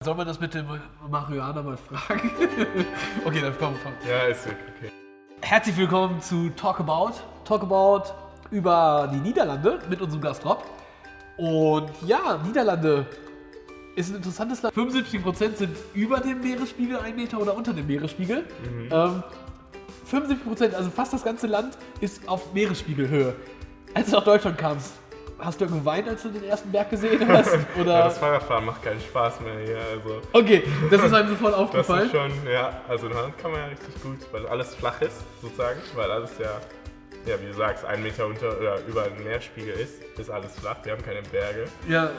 Soll man das mit dem Marihuana mal fragen? Okay, dann komm. Ja, ist okay. Herzlich willkommen zu Talk About. Talk About über die Niederlande mit unserem Gast Rob. Und ja, Niederlande ist ein interessantes Land. 75% sind über dem Meeresspiegel, 1 Meter oder unter dem Meeresspiegel. 75%, also fast das ganze Land, ist auf Meeresspiegelhöhe. Als du nach Deutschland kamst, hast du geweint, als du den ersten Berg gesehen hast? Oder? Ja, das Fahrradfahren macht keinen Spaß mehr hier. Also. Okay, das ist einem sofort Das aufgefallen. ist schon, ja, also in Holland kann man ja richtig gut, weil alles flach ist, sozusagen, weil alles ja, wie du sagst, 1 Meter unter oder über dem Meerspiegel ist alles flach, wir haben keine Berge. Ja,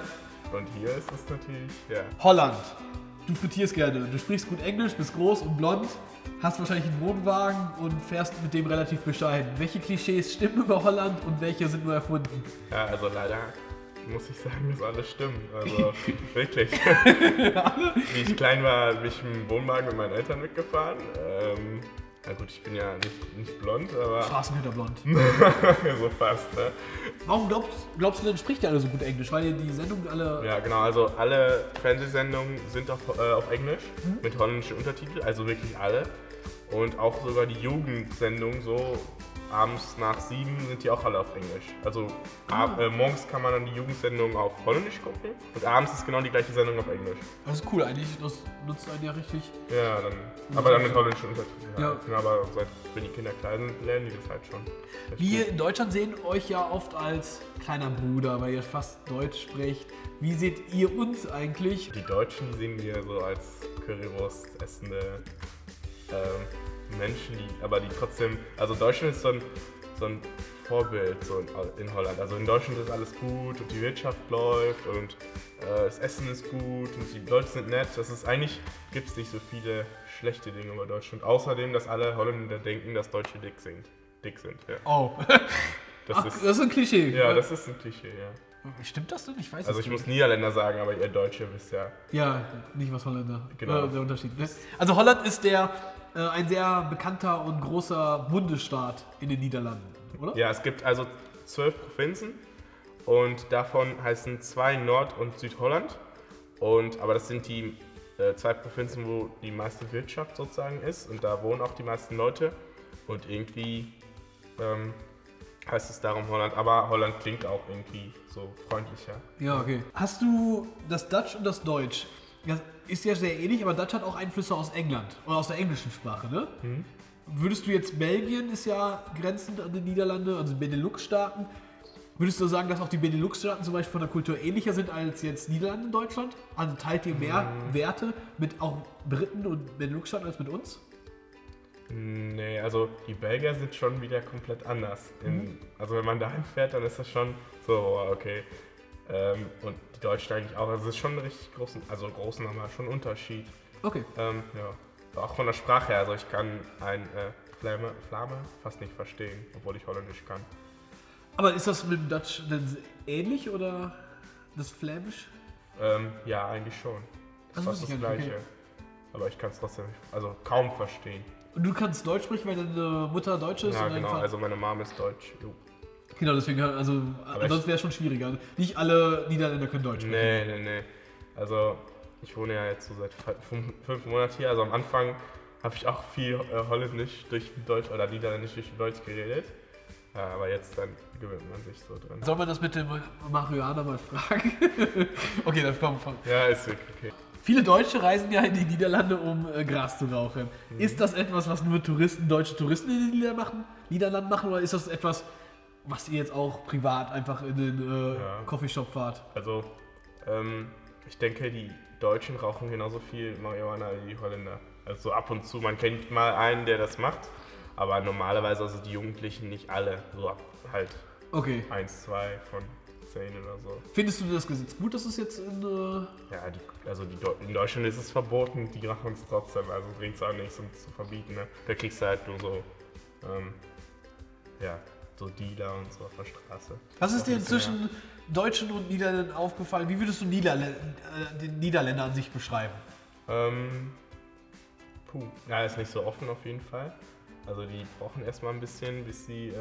Und hier ist es natürlich, ja. Holland. Du frittierst gerne, du sprichst gut Englisch, bist groß und blond, hast wahrscheinlich einen Wohnwagen und fährst mit dem relativ bescheiden. Welche Klischees stimmen über Holland und welche sind nur erfunden? Ja, also leider muss ich sagen, dass alles stimmt. Also wirklich. Wie ich klein war, bin ich im Wohnwagen mit meinen Eltern mitgefahren. Na gut, ich bin ja nicht blond, aber Straßenhinterblond. so fast, ne? Warum glaubst du denn, spricht ihr alle so gut Englisch? Weil ihr die Sendung alle... Ja, genau, also alle Fernsehsendungen sind auf Englisch mit holländischen Untertiteln, also wirklich alle. Und auch sogar die Jugendsendungen, so abends nach 7 sind die auch alle auf Englisch. Also morgens kann man dann die Jugendsendung auf Holländisch gucken und abends ist genau die gleiche Sendung auf Englisch. Das ist cool eigentlich, das nutzt einen ja richtig. Ja, aber dann mit holländischen Untertiteln. Ja. Halt. Aber wenn die Kinder klein sind, lernen die das halt schon. Wir in Deutschland sehen euch ja oft als kleiner Bruder, weil ihr fast Deutsch sprecht. Wie seht ihr uns eigentlich? Die Deutschen, die sehen wir so als Currywurst essende Menschen, die trotzdem, also Deutschland ist so ein Vorbild so in Holland. Also in Deutschland ist alles gut und die Wirtschaft läuft und das Essen ist gut und die Leute sind nett. Eigentlich gibt es nicht so viele schlechte Dinge über Deutschland. Außerdem, dass alle Holländer denken, dass Deutsche dick sind. Ja. Oh, Das das ist ein Klischee. Ja, das ist ein Klischee, ja. Stimmt das denn? Ich weiß es Also ich nicht. muss Niederländer sagen, aber ihr Deutsche wisst ja. Ja, nicht was Holländer. Genau. Der Unterschied. Ne? Also Holland ist ein sehr bekannter und großer Bundesstaat in den Niederlanden, oder? Ja, es gibt also 12 Provinzen und davon heißen 2 Nord- und Südholland. Aber das sind die 2 Provinzen, wo die meiste Wirtschaft sozusagen ist und da wohnen auch die meisten Leute. Und irgendwie heißt es darum Holland, aber Holland klingt auch irgendwie so freundlicher. Ja, okay. Hast du das Dutch und das Deutsch? Das ist ja sehr ähnlich, aber Dutch hat auch Einflüsse aus England oder aus der englischen Sprache, ne? Würdest du jetzt, Belgien ist ja grenzend an die Niederlande, also Benelux-Staaten, würdest du sagen, dass auch die Benelux-Staaten zum Beispiel von der Kultur ähnlicher sind als jetzt Niederlande und Deutschland? Also teilt ihr mehr Werte mit auch Briten und Benelux-Staaten als mit uns? Nee, also die Belgier sind schon wieder komplett anders. Also wenn man dahin fährt, dann ist das schon so, okay. Und die Deutschen eigentlich auch. Also es ist schon ein richtig großen aber schon ein Unterschied. Okay. Ja. Auch von der Sprache her, also ich kann ein Flame fast nicht verstehen, obwohl ich Holländisch kann. Aber ist das mit dem Dutch denn ähnlich oder das Flämisch? Ja, eigentlich schon. Das Fast wusste das ich gar nicht, Gleiche. Aber ich kann es trotzdem nicht, also kaum verstehen. Und du kannst Deutsch sprechen, weil deine Mutter Deutsch ist? Ja, und dein genau, Vater- also meine Mom ist deutsch. Jo. Genau, deswegen, also sonst wäre es schon schwieriger. Nicht alle Niederländer können Deutsch sprechen. Nee. Also ich wohne ja jetzt so seit 5 Monaten hier. Also am Anfang habe ich auch viel Holländisch durch Deutsch oder Niederländisch durch Deutsch geredet. Aber jetzt dann gewöhnt man sich so dran. Soll man das mit dem Marihuana mal fragen? Okay, dann komm. Ja, ist okay. Viele Deutsche reisen ja in die Niederlande, um Gras zu rauchen. Ist das etwas, was nur deutsche Touristen in den Niederlanden machen, oder ist das etwas, was ihr jetzt auch privat einfach in den Coffeeshop fahrt? Also ich denke, die Deutschen rauchen genauso viel Marihuana wie die Holländer. Also so ab und zu, man kennt mal einen, der das macht. Aber normalerweise, also die Jugendlichen nicht alle, so halt Okay. 1, 2 von 10 oder so. Findest du das Gesetz gut, dass es jetzt in... Ja, in Deutschland ist es verboten, die machen es trotzdem, also bringt es auch nichts, um es zu verbieten. Ne? Da kriegst du halt nur so, so Dealer und so auf der Straße. Was ist dir Auch ein bisschen, zwischen Deutschen und Niederländern aufgefallen? Wie würdest du den Niederländer an sich beschreiben? Ja, ist nicht so offen auf jeden Fall. Also die brauchen erstmal ein bisschen, bis sie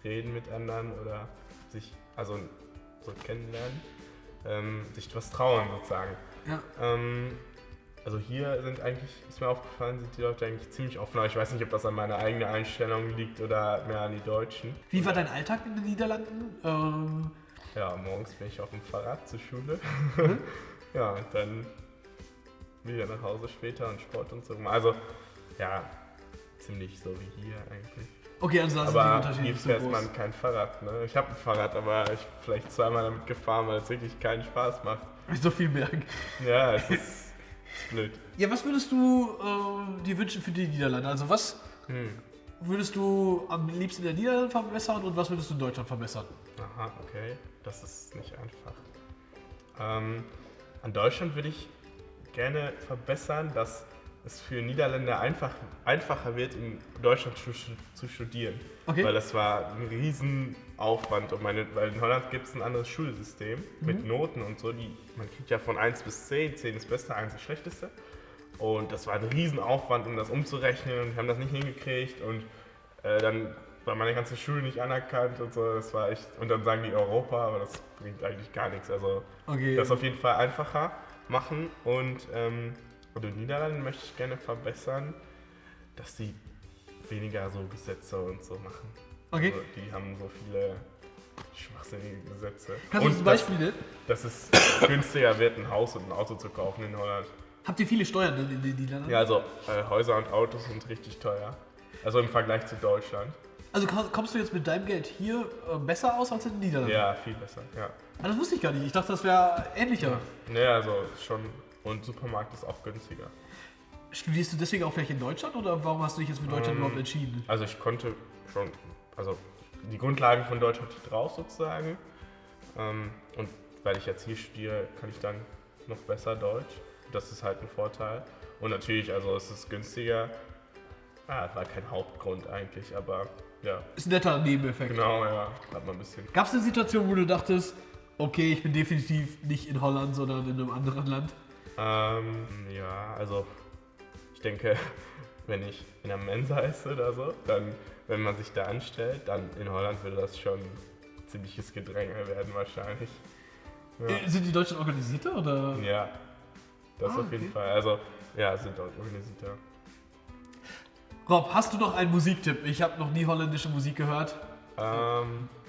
reden mit anderen oder sich so kennenlernen. Sich was trauen sozusagen. Ja. Also hier ist mir aufgefallen, sind die Leute eigentlich ziemlich offen. Aber ich weiß nicht, ob das an meiner eigenen Einstellung liegt oder mehr an die Deutschen. Wie war dein Alltag in den Niederlanden? Ja, morgens bin ich auf dem Fahrrad zur Schule. Ja, und dann wieder nach Hause später und Sport und so. Also, ja, ziemlich so wie hier eigentlich. Okay, also da sind die Aber Unterschiede hier nicht so fährt groß. man kein Fahrrad, ne? Ich habe ein Fahrrad, aber ich bin vielleicht zweimal damit gefahren, weil es wirklich keinen Spaß macht. So viel Berg. Ja, es ist blöd. Ja, was würdest du dir wünschen für die Niederlande? Also was würdest du am liebsten in der Niederlande verbessern und was würdest du in Deutschland verbessern? Aha, okay. Das ist nicht einfach. An Deutschland würde ich gerne verbessern, dass es für Niederländer einfacher wird, in Deutschland zu studieren. Okay. Weil das war ein Riesenaufwand. Weil in Holland gibt es ein anderes Schulsystem mit Noten und so. Man kriegt ja von 1 bis 10, 10 das Beste, 1 das Schlechteste. Und das war ein Riesenaufwand, um das umzurechnen und wir haben das nicht hingekriegt. Und dann war meine ganze Schule nicht anerkannt und so. Das war echt. Und dann sagen die Europa, aber das bringt eigentlich gar nichts. Also Okay. das auf jeden Fall einfacher machen. Und in den Niederlanden möchte ich gerne verbessern, dass die weniger so Gesetze und so machen. Okay. Also, die haben so viele schwachsinnige Gesetze. Kannst du uns ein Beispiel nennen? Dass es günstiger wird, ein Haus und ein Auto zu kaufen in Holland. Habt ihr viele Steuern in den Niederlanden? Ja, also Häuser und Autos sind richtig teuer. Also im Vergleich zu Deutschland. Also kommst du jetzt mit deinem Geld hier besser aus als in den Niederlanden? Ja, viel besser, ja. Ah, das wusste ich gar nicht. Ich dachte, das wäre ähnlicher. Ja, also schon. Und Supermarkt ist auch günstiger. Studierst du deswegen auch vielleicht in Deutschland oder warum hast du dich jetzt für Deutschland überhaupt entschieden? Also ich konnte schon, also die Grundlagen von Deutsch hatte ich drauf sozusagen. Und weil ich jetzt hier studiere, kann ich dann noch besser Deutsch. Das ist halt ein Vorteil. Und natürlich, also es ist günstiger. War kein Hauptgrund eigentlich, aber ja. Ist ein netter Nebeneffekt. Genau, ja, hat man ein bisschen. Gab es eine Situation, wo du dachtest, okay, ich bin definitiv nicht in Holland, sondern in einem anderen Land? Ja, also ich denke, wenn ich in einer Mensa esse oder so, dann, wenn man sich da anstellt, dann in Holland würde das schon ein ziemliches Gedränge werden wahrscheinlich. Ja, Sind die Deutschen organisierter oder? ja, das auf okay. jeden Fall. Also, ja, sind auch organisierter. Rob, hast du noch einen Musiktipp? Ich habe noch nie holländische Musik gehört.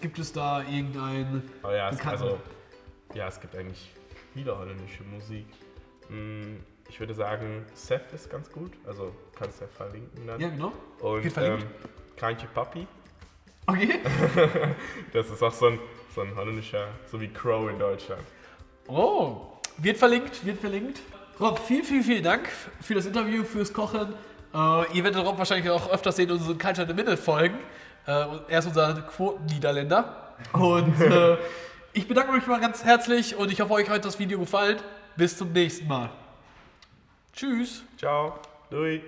Gibt es da irgendeinen bekannten? Es gibt eigentlich viele holländische Musik. Ich würde sagen, Seth ist ganz gut, also kannst du ja verlinken dann. Ja, genau. Und Wird verlinkt? Kraantje Papi, Okay. das ist auch so ein holländischer, so wie Crow in Deutschland. Oh, wird verlinkt, wird verlinkt. Rob, vielen Dank für das Interview, fürs Kochen. Ihr werdet Rob wahrscheinlich auch öfters sehen in unseren Culture in the Minute Folgen. Er ist unser Quoten-Niederländer. Und ich bedanke mich mal ganz herzlich und ich hoffe, euch hat das Video gefallen. Bis zum nächsten Mal. Tschüss. Ciao, doei.